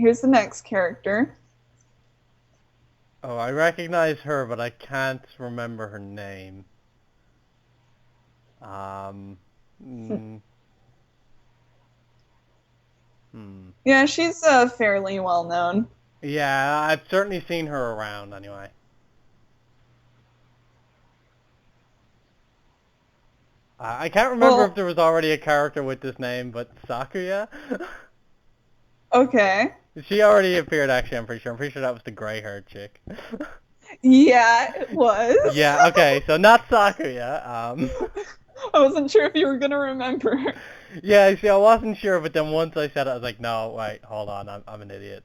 here's the next character. Oh, I recognize her, but I can't remember her name. Um, mm, hmm. Yeah, she's fairly well known. Yeah, I've certainly seen her around anyway. I can't remember if Well, there was already a character with this name, but Sakuya? okay. She already appeared, actually, I'm pretty sure. I'm pretty sure that was the gray-haired chick. Yeah, it was. Yeah, okay, so not Sakuya. I wasn't sure if you were gonna remember. Yeah, see, I wasn't sure, but then once I said it, I was like, no, wait, hold on, I'm an idiot.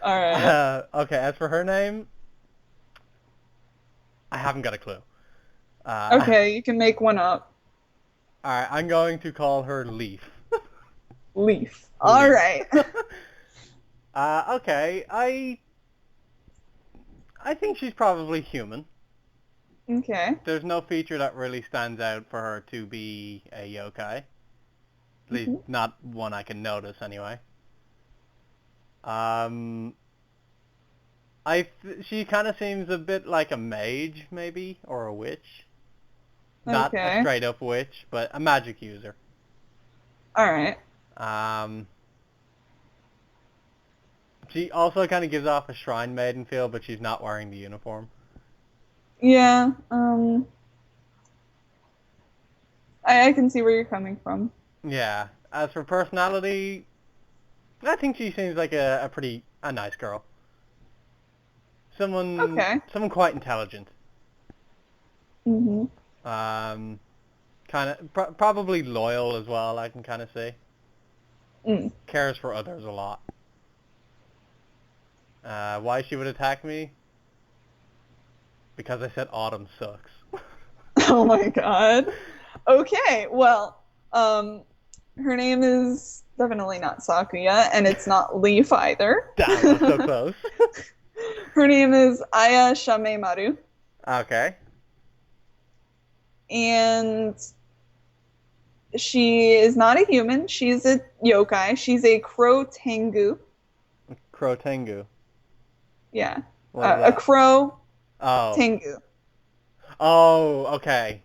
Alright. Okay, as for her name, I haven't got a clue. Uh, Okay, you can make one up. Alright, I'm going to call her Leaf. Leaf. Leaf. Alright. Okay, I think she's probably human. Okay. There's no feature that really stands out for her to be a yokai. At least not one I can notice anyway. She kind of seems a bit like a mage, maybe, or a witch. Not a Okay. straight up witch, but a magic user. Alright. Um, she also kind of gives off a shrine maiden feel, but she's not wearing the uniform. Yeah, I can see where you're coming from. Yeah. As for personality, I think she seems like a nice girl. Okay. Someone quite intelligent. Mhm. Kind of probably loyal as well. I can kind of see. Mm. Cares for others a lot. Why she would attack me? Because I said autumn sucks. Oh my god. Okay, well, her name is definitely not Sakuya, and it's not Leaf either. Damn, I was so close. Her name is Aya Shamemaru, Okay. and she is not a human. She's a yokai. She's a crow tengu. Crow Tengu. Yeah, What is a that? crow Oh. tengu. Oh, okay.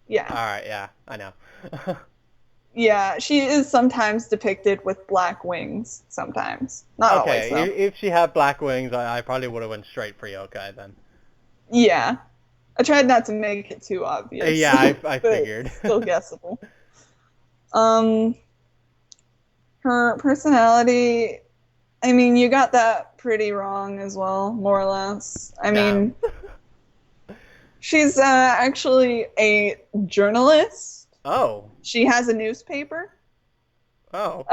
Yeah. Alright, yeah, I know. Yeah, she is sometimes depicted with black wings. Sometimes, not always Okay, though. if she had black wings, I probably would have went straight for yokai then. Yeah, I tried not to make it too obvious, Yeah, I but figured. still guessable. Um, her personality, I mean, you got that pretty wrong as well, more or less. I Damn. mean, she's actually a journalist. Oh. She has a newspaper. Oh.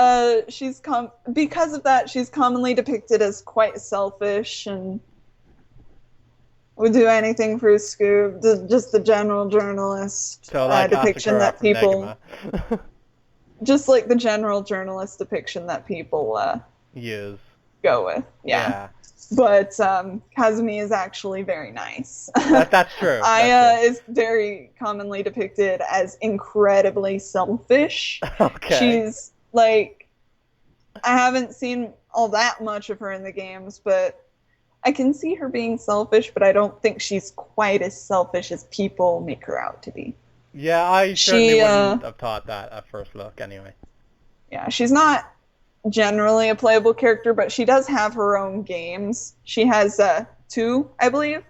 Because of that, she's commonly depicted as quite selfish and would do anything for a scoop. Just the general journalist So like depiction Asakura that from people, Negima. just like the general journalist depiction that people Use. go with. Yeah. Yeah. But Kazumi is actually very nice. That's true. That's Aya true. is very commonly depicted as incredibly selfish. Okay. She's like, I haven't seen all that much of her in the games, but I can see her being selfish, but I don't think she's quite as selfish as people make her out to be. Yeah, I certainly She, wouldn't have thought that at first look anyway. yeah, she's not generally a playable character, but she does have her own games. She has two, I believe.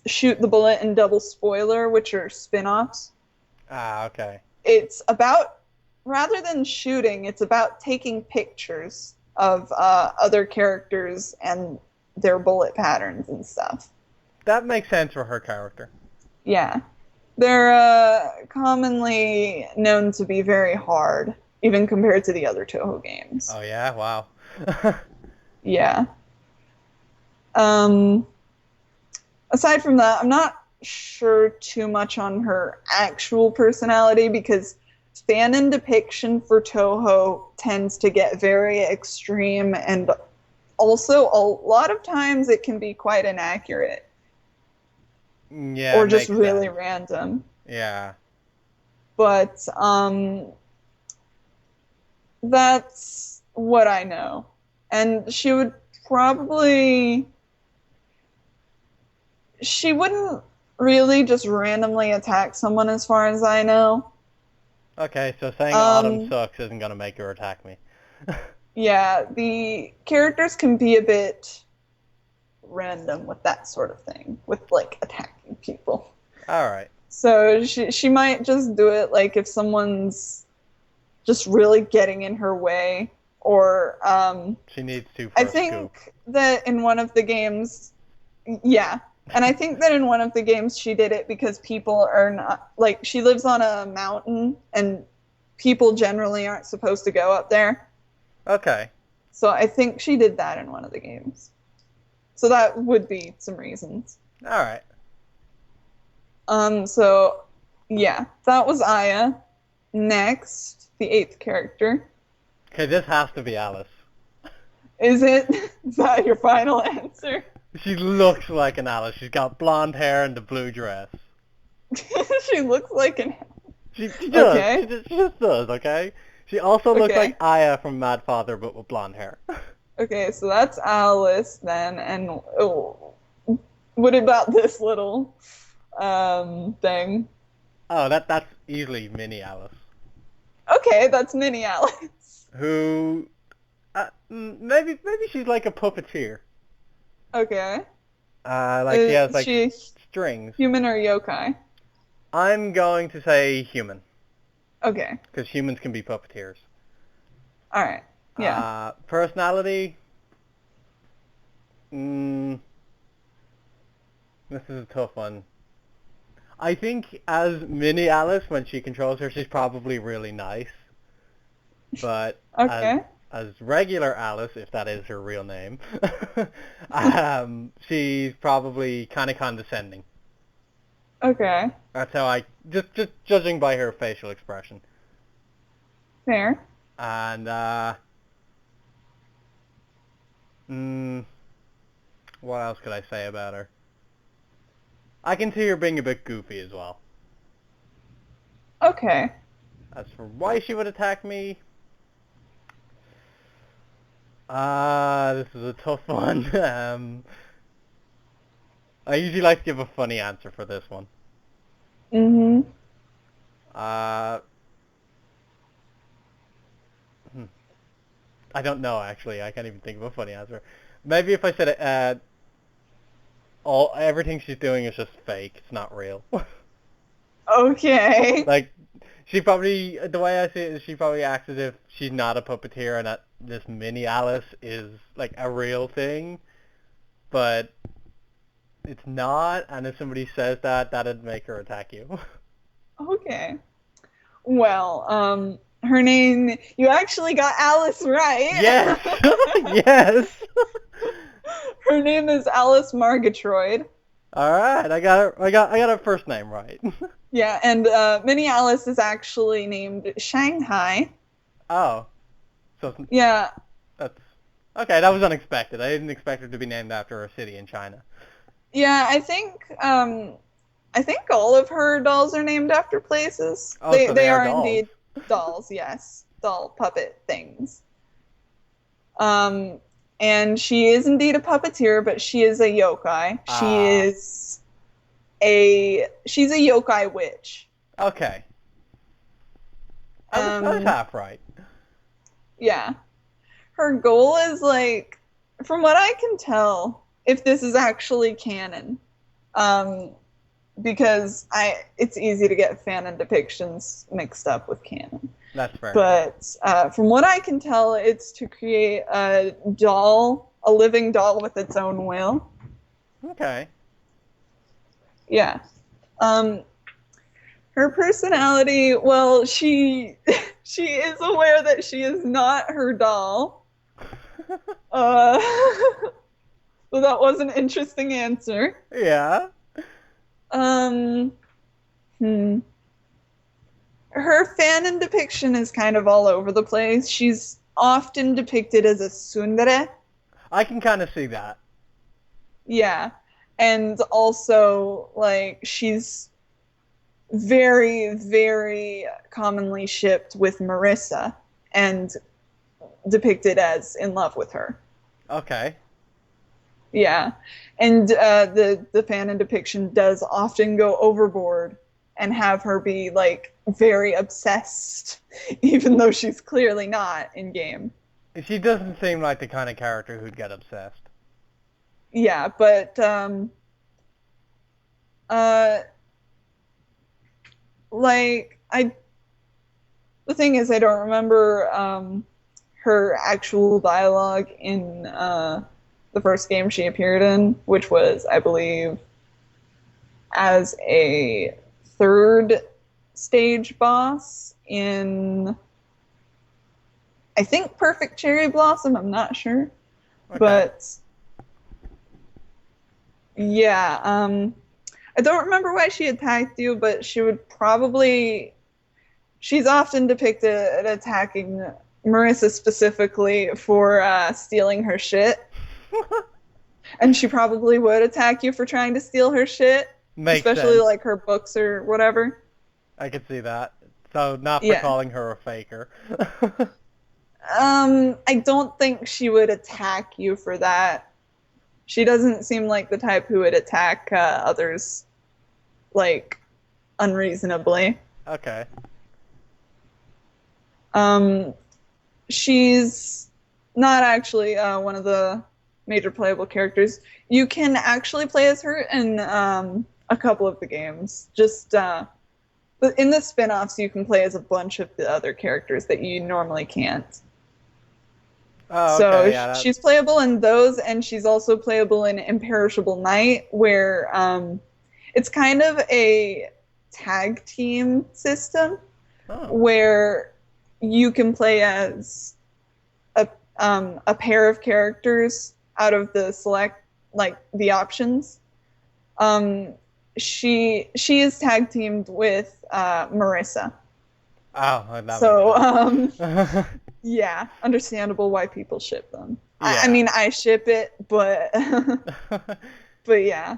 Shoot the Bullet and Double Spoiler, which are spin-offs. Ah, okay. It's about, rather than shooting, it's about taking pictures of other characters and their bullet patterns and stuff. That makes sense for her character. Yeah. They're commonly known to be very hard, even compared to the other Touhou games. Oh yeah, wow. Yeah. Um, Aside from that, I'm not sure too much on her actual personality because fanon depiction for Touhou tends to get very extreme and also a lot of times it can be quite inaccurate Yeah, or just makes really sense. random. Yeah. But that's what I know. And she wouldn't really just randomly attack someone as far as I know. Okay, so saying Autumn Um, sucks isn't gonna make her attack me. yeah, the characters can be a bit random with that sort of thing, with like attacking people. Alright. So she might just do it like if someone's just really getting in her way, or She needs to I for a scoop. think that in one of the games, yeah, and I think that in one of the games she did it because people are not like she lives on a mountain and people generally aren't supposed to go up there. Okay. So I think she did that in one of the games. So that would be some reasons. Alright. So yeah, that was Aya. Next, the eighth character. Okay, this has to be Alice. Is it? Is that your final answer? She looks like an Alice. She's got blonde hair and the blue dress. She looks like an. She does. Okay. She just does, okay? She also looks Okay. like Aya from Mad Father, but with blonde hair. Okay, so that's Alice then, and what about this little thing? Oh, that's easily Mini Alice. Okay, that's Mini Alice. Who, maybe she's like a puppeteer. Okay. Like she has like she strings. human or yokai? I'm going to say human, Okay. because humans can be puppeteers. All right. Yeah. Personality. This is a tough one. I think as Mini Alice, when she controls her, she's probably really nice. But Okay. as regular Alice, if that is her real name, she's probably kind of condescending. Okay. That's how I just judging by her facial expression. Fair. And what else could I say about her? I can see her being a bit goofy as well. Okay. As for why she would attack me, this is a tough one. I usually like to give a funny answer for this one. Mhm. I don't know actually. I can't even think of a funny answer. Maybe if I said everything she's doing is just fake. It's not real. Okay. Like she probably the way I see it is she probably acts as if she's not a puppeteer and that this Mini Alice is like a real thing, but it's not. And if somebody says that, that'd make her attack you. Okay. Well, her name, you actually got Alice right. Yes. Yes. Her name is Alice Margatroyd. All right, I got her first name right. Yeah, and Minnie Alice is actually named Shanghai. Oh, so Yeah. that's okay. That was unexpected. I didn't expect her to be named after a city in China. Yeah, I think all of her dolls are named after places. Oh, they so they are dolls. indeed dolls, yes. Doll puppet things. And she is indeed a puppeteer, but she is a yokai. She's a yokai witch. Okay. I was half right. Yeah. Her goal is like, from what I can tell, if this is actually canon, because it's easy to get fanon depictions mixed up with canon. That's fair. But from what I can tell, it's to create a living doll with its own will. Okay. Yeah. Her personality, well, she is aware that she is not her doll. So that was an interesting answer. Yeah. Her fanon depiction is kind of all over the place. She's often depicted as a tsundere. I can kind of see that. Yeah. And also, like, she's very, very commonly shipped with Marissa. And depicted as in love with her. Okay. Yeah, and the fanon depiction does often go overboard and have her be like very obsessed, even though she's clearly not in game. She doesn't seem like the kind of character who'd get obsessed. Yeah, but uh, like I, the thing is, I don't remember her actual dialogue in the first game she appeared in, which was, I believe, as a third stage boss in, I think, Perfect Cherry Blossom. I'm not sure, Okay. but yeah, I don't remember why she attacked you, but she would probably. She's often depicted attacking Marissa specifically for stealing her shit. And she probably would attack you for trying to steal her shit. Makes especially sense. like her books or whatever. I could see that. So not for Yeah. calling her a faker. I don't think she would attack you for that. She doesn't seem like the type who would attack others, like, unreasonably. Okay. She's not actually one of the major playable characters. You can actually play as her in a couple of the games. But in the spin-offs, you can play as a bunch of the other characters that you normally can't. Oh, So okay. Yeah. she's playable in those, and she's also playable in Imperishable Night, where it's kind of a tag team system where you can play as a pair of characters out of the the options. She is tag teamed with Marissa. Oh, that So yeah, understandable why people ship them. Yeah. I mean, I ship it, but but yeah,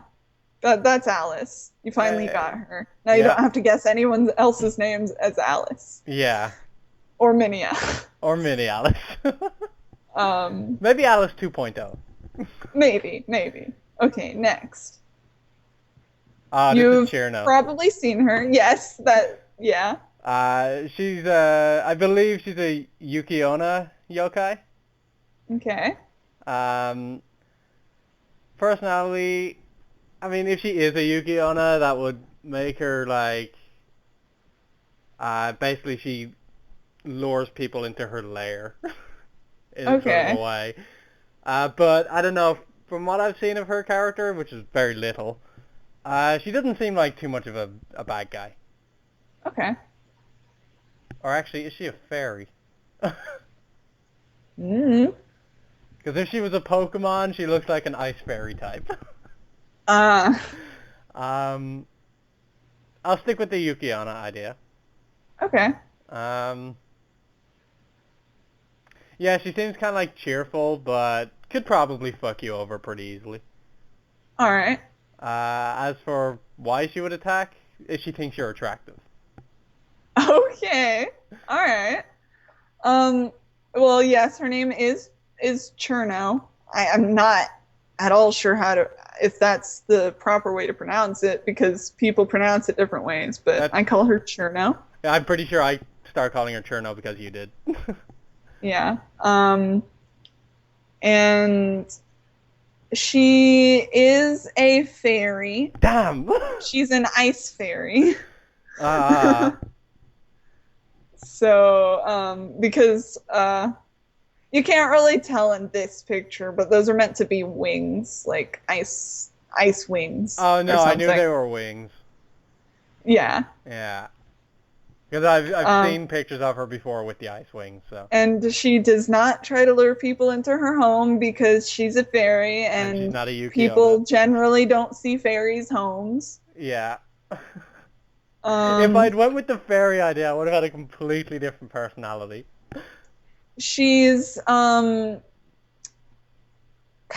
that's Alice. You finally got her. Now you don't have to guess anyone else's names as Alice. Yeah. Or Minia. Or Mini Alice. um, Maybe Alice 2.0. maybe. Okay, next. This You've is Cherno. probably seen her. Yes, yeah. She's I believe she's a Yuki-onna yokai. Okay. Personality, I mean, if she is a Yuki-onna, that would make her like, basically she lures people into her lair in sort of a way. But I don't know, from what I've seen of her character, which is very little, she doesn't seem like too much of a bad guy. Okay. Or actually, is she a fairy? Mm-hmm. Because if she was a Pokemon, she looks like an ice fairy type. Uh, I'll stick with the Yuki-onna idea. okay. Yeah, she seems kind of like cheerful, but could probably fuck you over pretty easily. All right. As for why she would attack, is she thinks you're attractive. Okay. All right. Well, yes, her name is Cherno. I'm not at all sure if that's the proper way to pronounce it because people pronounce it different ways, but I call her Cherno. Yeah, I'm pretty sure I started calling her Cherno because you did. Yeah. And she is a fairy. Damn. She's an ice fairy. So, because you can't really tell in this picture, but those are meant to be wings, like ice wings. Oh no, I knew they were wings. Yeah. Yeah. Because I've seen pictures of her before with the ice wings, so. And she does not try to lure people into her home because she's a fairy, and she's not a Yuki-onna. People generally don't see fairies' homes. Yeah. If I'd went with the fairy idea, I would have had a completely different personality. She's kind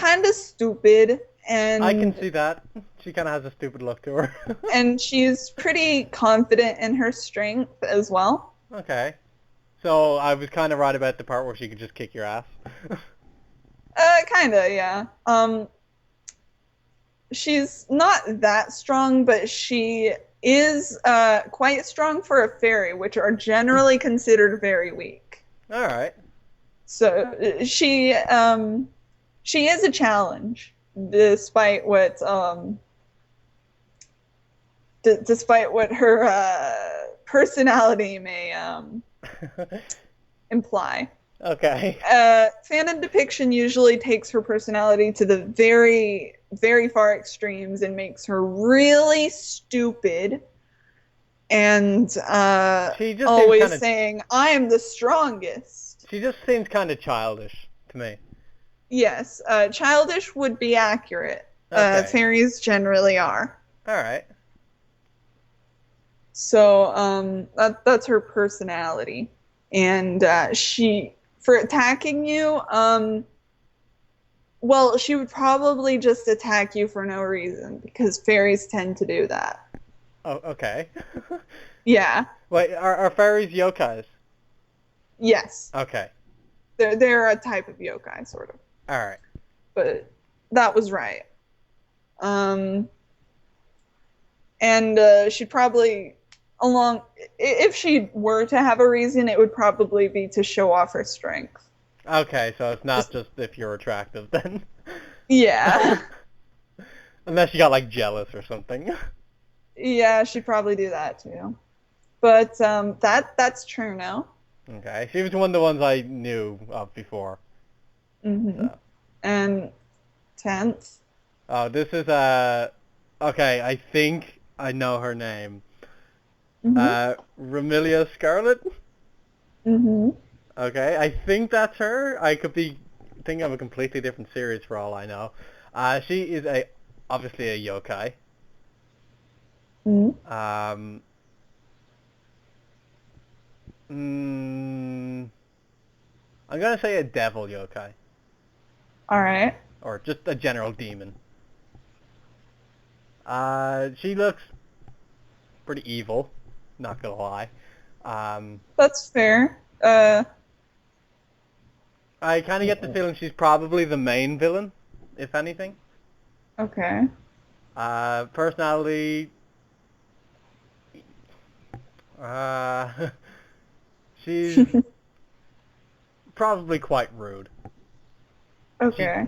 of stupid, and I can see that. She kind of has a stupid look to her. And she's pretty confident in her strength as well. Okay. So I was kind of right about the part where she could just kick your ass. Kinda, yeah. She's not that strong, but she is quite strong for a fairy, which are generally considered very weak. All right. So she is a challenge, despite what despite what her personality may imply. Okay. Fanon depiction usually takes her personality to the very, very far extremes and makes her really stupid and She just always seems kind of. saying, I am the strongest. She just seems kind of childish to me. Yes, childish would be accurate. Okay. Fairies generally are. All right. So that's her personality. And for attacking you, well, she would probably just attack you for no reason because fairies tend to do that. Oh, okay. Yeah. Wait, are fairies yokais? Yes. Okay. They're a type of yokai, sort of. All right. But that was right. And she'd probably, if she were to have a reason, it would probably be to show off her strength. Okay, so it's not just if you're attractive then. Yeah. Unless you got like jealous or something. Yeah, she'd probably do that too. But that's Cherno. Okay, she was one of the ones I knew of before. Mm-hmm. So. And 10th. Oh, this is okay, I think I know her name. Mm-hmm. Remilia Scarlet? Mm-hmm. Okay, I think that's her. I could be thinking of a completely different series for all I know. She is obviously a yokai. Mm-hmm. I'm gonna say a devil yokai. All right. Or just a general demon. She looks pretty evil, not gonna lie. That's fair. I kind of get the feeling she's probably the main villain, if anything. Okay. Personality. She's probably quite rude. Okay.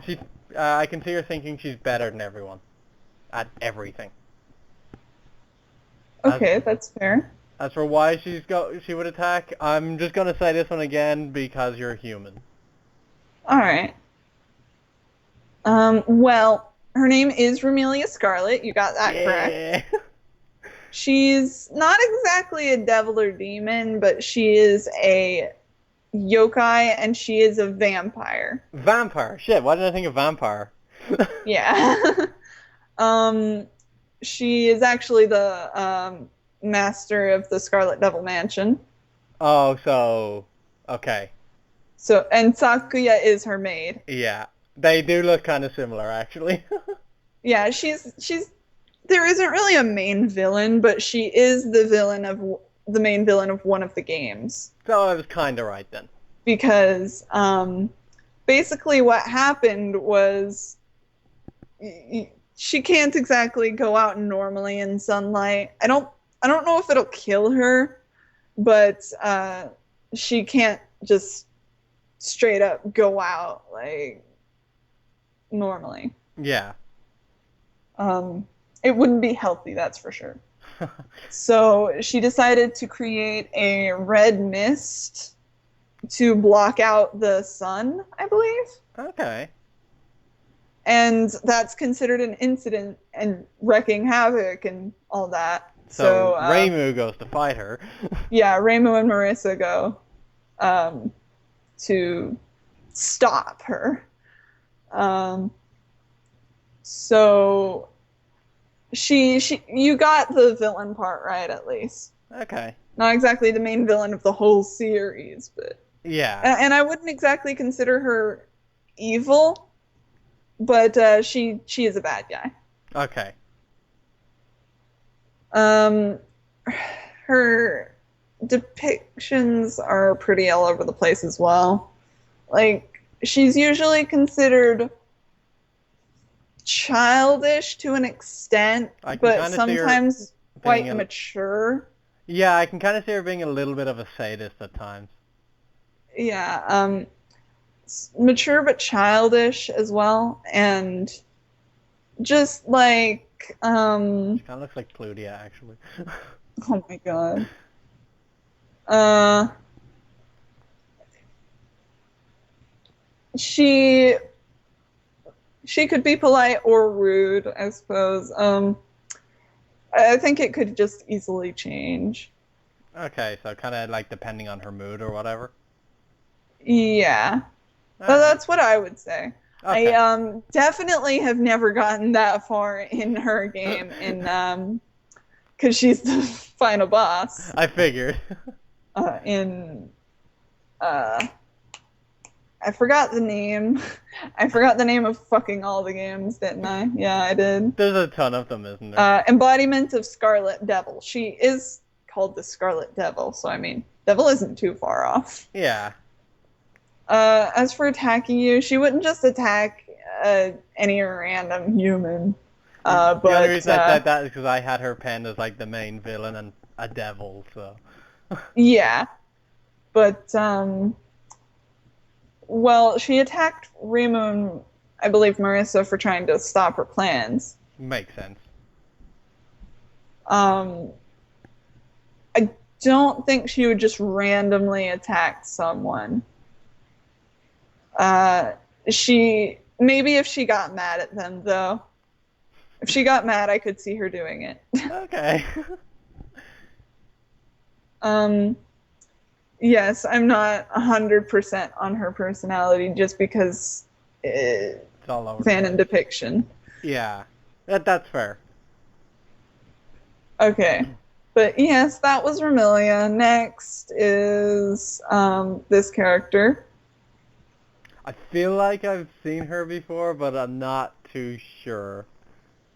I can see her thinking she's better than everyone at everything. Okay, that's fair. As for why she would attack, I'm just gonna say this one again because you're human. All right. Well, her name is Remilia Scarlet. You got that correct. She's not exactly a devil or demon, but she is a yokai and she is a vampire. Vampire. Shit, why did I think of vampire? Yeah. She is actually the master of the Scarlet Devil Mansion. Oh, so okay. So, and Sakuya is her maid. Yeah, they do look kind of similar, actually. Yeah, she's. There isn't really a main villain, but she is the main villain of one of the games. So I was kind of right then. Because basically, what happened was she can't exactly go out normally in sunlight. I don't know if it'll kill her, but she can't just straight up go out like normally. Yeah. It wouldn't be healthy, that's for sure. So she decided to create a red mist to block out the sun, I believe. Okay. And that's considered an incident and wreaking havoc and all that. So Reimu goes to fight her. Yeah, Reimu and Marissa go to stop her. So you got the villain part right, at least. Okay. Not exactly the main villain of the whole series, but yeah. And I wouldn't exactly consider her evil, but she is a bad guy. Okay. Her depictions are pretty all over the place as well. Like, she's usually considered childish to an extent, I can but kind of see her sometimes being quite mature. yeah, I can kind of see her being a little bit of a sadist at times. Yeah, mature but childish as well, and just like She kind of looks like Plutia, actually. oh my god. Uh, she she could be polite or rude, I suppose. I think it could just easily change. Okay, so kind of like depending on her mood or whatever. Yeah. All Well, right. that's what I would say. I Okay. definitely have never gotten that far in her game in because she's the final boss I figured. in uh I forgot the name. I forgot the name of fucking all the games, didn't I? Yeah, I did. There's a ton of them, isn't there? Embodiment of Scarlet Devil. She is called the Scarlet Devil, so I mean, Devil isn't too far off. Yeah. As for attacking you, she wouldn't just attack any random human. The only But reason I said that is because I had her penned as like the main villain and a devil, so. yeah, but well, she attacked Rimu and I believe Marissa for trying to stop her plans. Makes sense. Um, I don't think she would just randomly attack someone. She maybe if she got mad at them though. If she got mad, I could see her doing it. Okay. um, yes, I'm not 100% on her personality just because It's all over the fan and place. depiction. Yeah. That's fair. Okay. But yes, that was Remilia. Next is this character. I feel like I've seen her before, but I'm not too sure.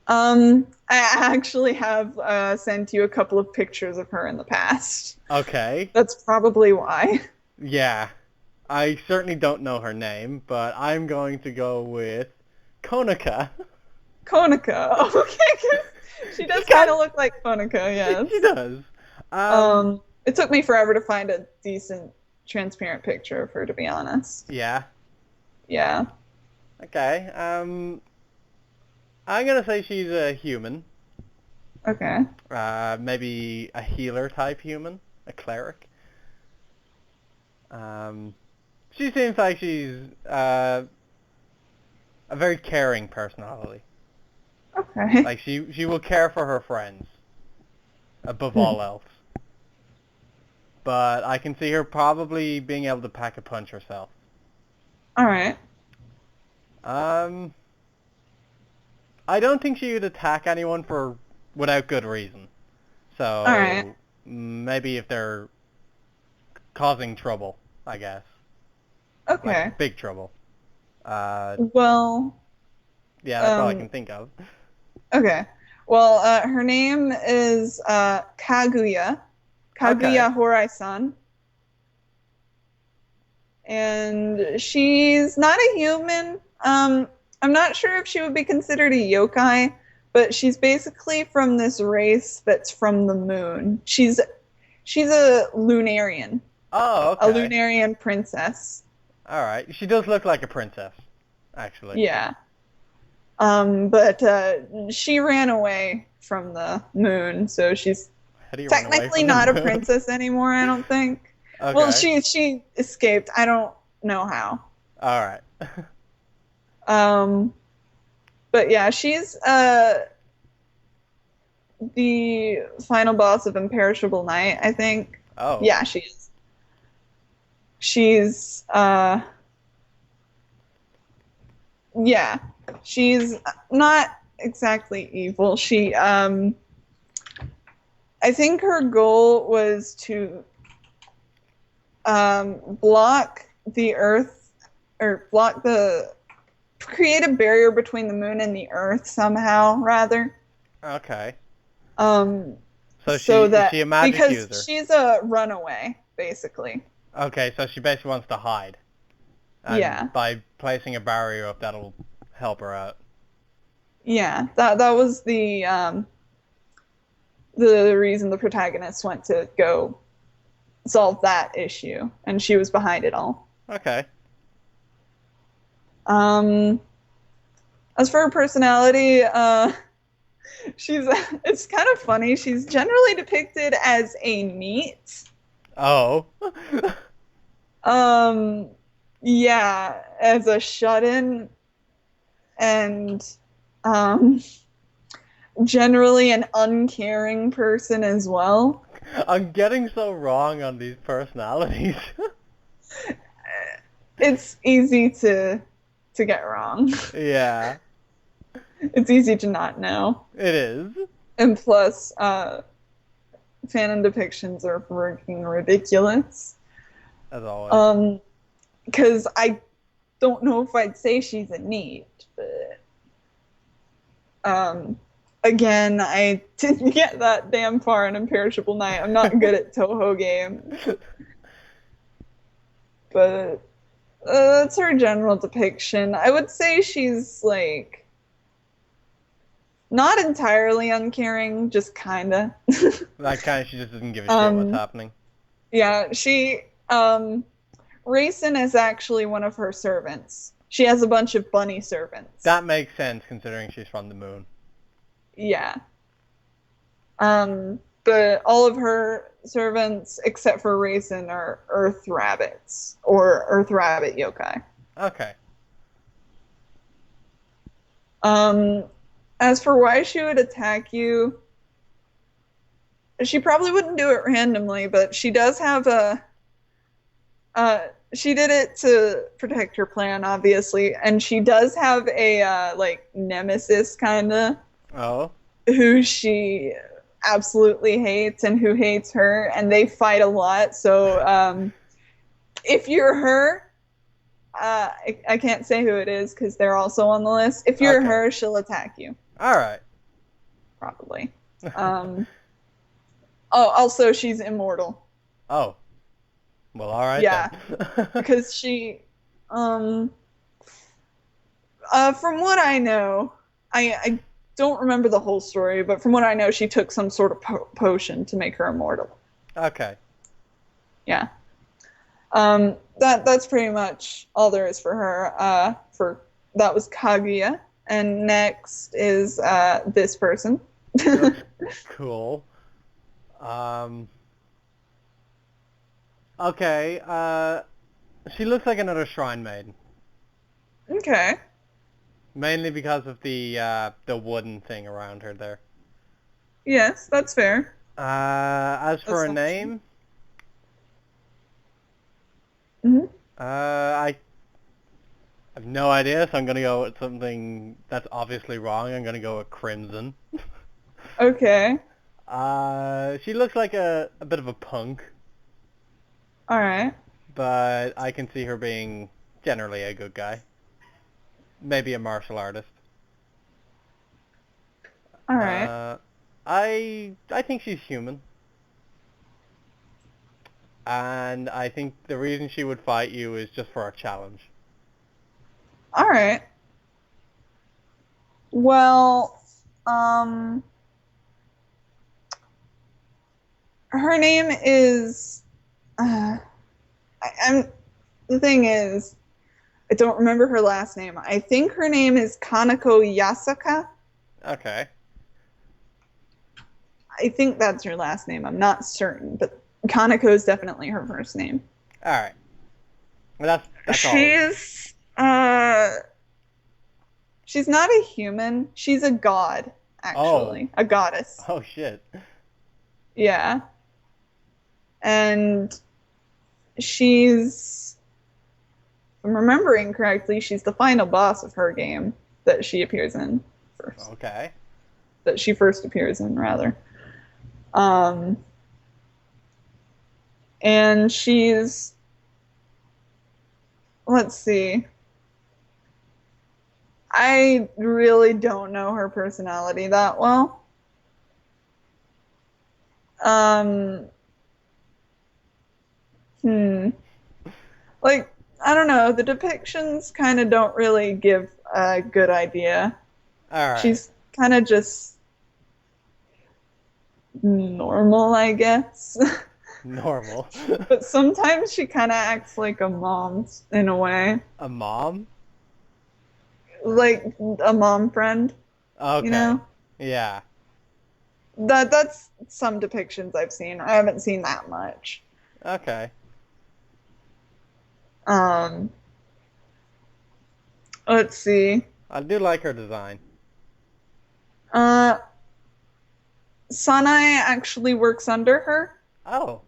I actually have sent you a couple of pictures of her in the past. Okay. That's probably why. Yeah. I certainly don't know her name, but I'm going to go with Konica. Konica. Okay, she does kind of look like Konica, yes. She does. It took me forever to find a decent transparent picture of her, to be honest. Yeah. Yeah. Okay. I'm gonna say she's a human. Okay. Maybe a healer type human, a cleric. She seems like she's a very caring personality. Okay. Like she will care for her friends above all else. But I can see her probably being able to pack a punch herself. All right. I don't think she would attack anyone for without good reason. So All right. maybe if they're causing trouble, I guess. Okay. Like big trouble. Well, Yeah, that's all I can think of. okay. Well, her name is Kaguya. Kaguya Okay. Horai-san. And she's not a human. I'm not sure if she would be considered a yokai, but she's basically from this race that's from the moon. She's a Lunarian. Oh, okay. A Lunarian princess. All right. She does look like a princess, actually. Yeah. But she ran away from the moon, so she's How do you run away technically from the not a moon? princess anymore, I don't think. Okay. Well, she escaped. I don't know how. All right. But yeah, she's the final boss of Imperishable Night, I think. Oh. Yeah, she is. She's yeah, she's not exactly evil. She I think her goal was to block the Earth or create a barrier between the moon and the Earth somehow, rather. Okay. Um, So so is she that a magic because user? she's a runaway, basically. Okay, so she basically wants to hide. And Yeah. by placing a barrier up, that'll help her out. Yeah. That was the reason the protagonist went to go solve that issue, and she was behind it all. Okay. Um, as for her personality, she's it's kind of funny. She's generally depicted as a neat. Oh. Um, yeah, as a shut-in and um generally an uncaring person as well. I'm getting so wrong on these personalities. It's easy to get wrong. Yeah, It's easy to not know. it is. And plus, fanon depictions are freaking ridiculous. As always. Because I don't know if I'd say she's a neat, but again, I didn't get that damn far in Imperishable Night. I'm not good at Touhou games, but that's her general depiction. I would say she's like not entirely uncaring, just kinda. That kind of, she just doesn't give a shit what's happening. Yeah, Raisin is actually one of her servants. She has a bunch of bunny servants. That makes sense considering she's from the moon. Yeah. But all of her servants, except for Raisin, are Earth Rabbits, or Earth Rabbit yokai. Okay. As for why she would attack you, she probably wouldn't do it randomly, but she does have she did it to protect her plan, obviously, and she does have a like nemesis kinda. Oh. Who she absolutely hates and who hates her, and they fight a lot. So if you're her, I can't say who it is because they're also on the list. If you're Okay. her, she'll attack you. All right. Probably. Oh, also she's immortal. Oh. Well, all right Yeah, then. because she, from what I know, I don't remember the whole story, but from what I know, she took some sort of potion to make her immortal. Okay. Yeah. That's pretty much all there is for her. That was Kaguya, and next is this person. Looks cool. Okay. She looks like another shrine maiden. Okay. Mainly because of the wooden thing around her there. Yes, that's fair. As for That's a not name, Mm-hmm. I have no idea, so I'm gonna go with something that's obviously wrong. I'm gonna go with Crimson. Okay. She looks like a bit of a punk, All right. but I can see her being generally a good guy. Maybe a martial artist. All right. I think she's human. And I think the reason she would fight you is just for a challenge. All right. Well, her name is. I'm. The thing is, I don't remember her last name. I think her name is Kanako Yasaka. Okay. I think that's her last name. I'm not certain, but Kanako is definitely her first name. All right. Well, that's all. She's not a human. She's a god, actually. A goddess. Oh shit. Yeah. And she's, if I'm remembering correctly, she's the final boss of her game that she appears in first. Okay. That she first appears in, rather. And she's, let's see. I really don't know her personality that well. Um, hmm. Like, I don't know. The depictions kind of don't really give a good idea. All right. She's kind of just normal, I guess. Normal. But sometimes she kind of acts like a mom in a way. A mom? Like a mom friend, you Okay. know? Yeah. That's some depictions I've seen. I haven't seen that much. Okay. Um, let's see. I do like her design. Uh, Sanae actually works under her. Oh,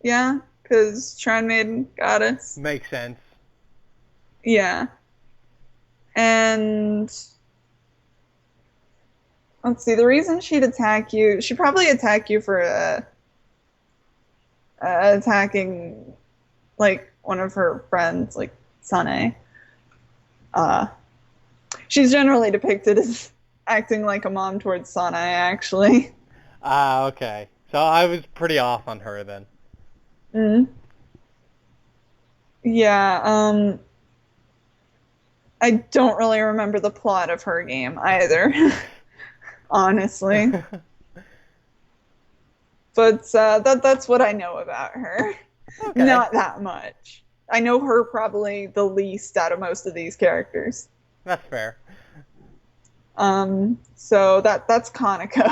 Yeah, because Shrine Maiden goddess. makes sense. Yeah. And let's see, the reason she'd probably attack you for attacking like one of her friends, like Sanae. Uh, she's generally depicted as acting like a mom towards Sanae, actually. Ah, okay. So I was pretty off on her then. Mm. Yeah, I don't really remember the plot of her game either, honestly. But that's what I know about her. Okay. Not that much. I know her probably the least out of most of these characters. That's fair. So that's Kanako.